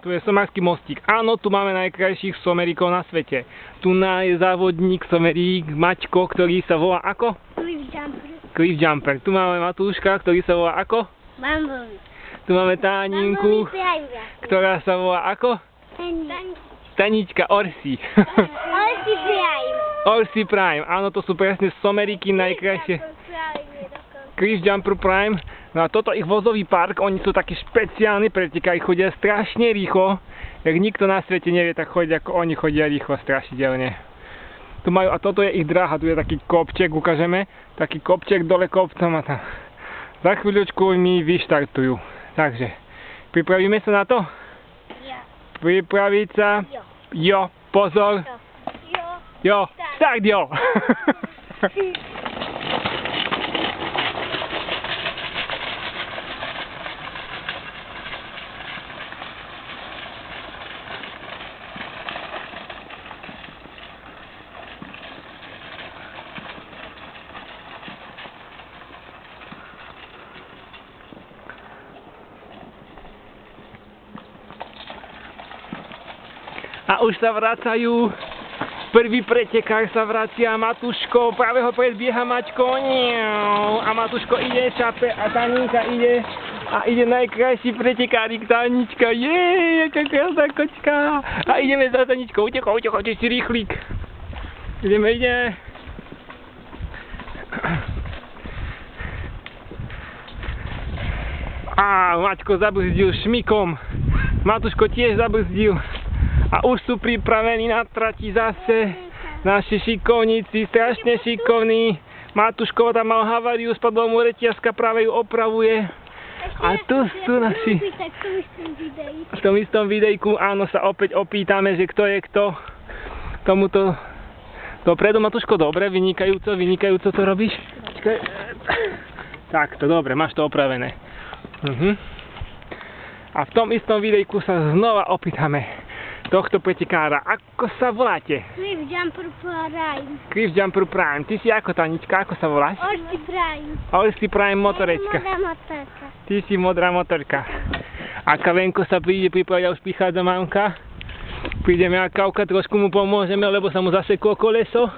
Tu je somarský mostík. Áno, tu máme najkrajších somerikov na svete. Tu je závodník somerík Maťko, ktorý sa volá ako? Cliff Jumper. Tu máme Matúška, ktorý sa volá ako? Bumblebee. Tu máme Táninku, ktorá sa volá ako? Tanička Orsi. Orsi Prime. Orsi Prime. Áno, to sú presne someriky najkrajšie. Cliff Jumper Prime. No a toto ich vozový park, oni sú takí špeciálni pretekári, chodia strašne rýchlo. Jak nikto na svete nevie, tak chodia ako oni, chodia rýchlo, strašidelne. Tu majú, a toto je ich dráha, tu je taký kopček, ukážeme. Taký kopček dole kopcom a tam. Za chvíľočku mi vyštartujú. Takže, pripravíme sa na to? Jo. Pripraviť sa? Jo. Pozor. Jo. Start jo. A už sa vracajú. Prvý pretekár sa vracia, Matúško, práve ho predbieha Maťko. A Matúško ide, šape a Taninka ide. A ide najkrajší pretekárik Tanička. Jaká krásna kočka. A ideme za Taničkou. Utekaj, ty si rýchlik. Ideme. A Maťko zabrzdil šmikom. Matúško tiež zabrzdil. A už sú pripravení na trati zase naši šikovníci, strašne šikovní. Matúško tam mal haváriu, spadla mu reťazka, práve ju opravuje. A tu sú naši... V tom istom videjku, áno, sa opäť opýtame, že kto je kto. Tomuto... Dopredu, Matúško, dobre, vynikajúco to robíš. Takto, dobre, máš to opravené. A v tom istom videjku sa znova opýtame tohto pretekára. Ako sa voláte? Cliff Jumper Prime. Cliff Jumper Prime. Ty si ako, Tanička? Ako sa voláš? Orsi Prime. Orsi Prime motorečka. Modrá motorka. Ty si modrá motorka. A Kavenko sa príde pripraviť, už prichádza mamka. Prídeme a Kavka, trošku mu pomôžeme, lebo sa mu zaseklo koleso.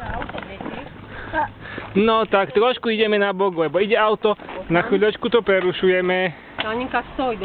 No tak, trošku ideme na bok, lebo ide auto. Na chvíľočku to prerušujeme. Taninka, stoj.